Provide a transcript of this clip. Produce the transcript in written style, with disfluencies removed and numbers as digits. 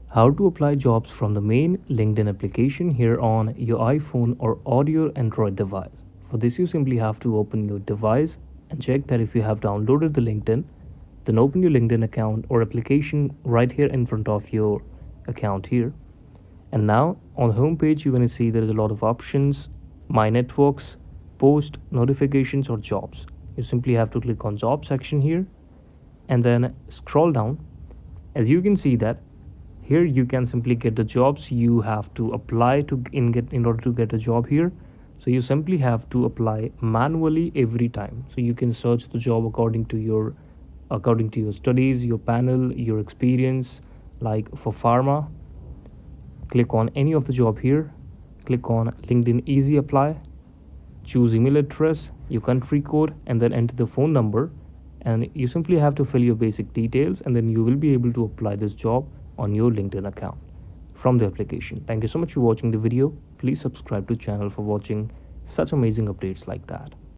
How to apply jobs from the main LinkedIn application here on your iPhone or audio Android device. For this, you simply have to open your device and check that if you have downloaded the LinkedIn, then open your LinkedIn account or application right here in front of your account here. And now on the home page, you're going to see there is a lot of options, my networks, post, notifications, or jobs. You simply have to click on job section here and then scroll down. As you can see that here you can simply get the jobs you have to apply to in order to get a job here. So you simply have to apply manually every time. So you can search the job according to your studies, your panel, your experience. Like for pharma, click on any of the job here, click on LinkedIn Easy Apply, choose email address, your country code, and then enter the phone number. And you simply have to fill your basic details, and then you will be able to apply this job on your LinkedIn account from the application. Thank you so much for watching the video. Please subscribe to channel for watching such amazing updates like that.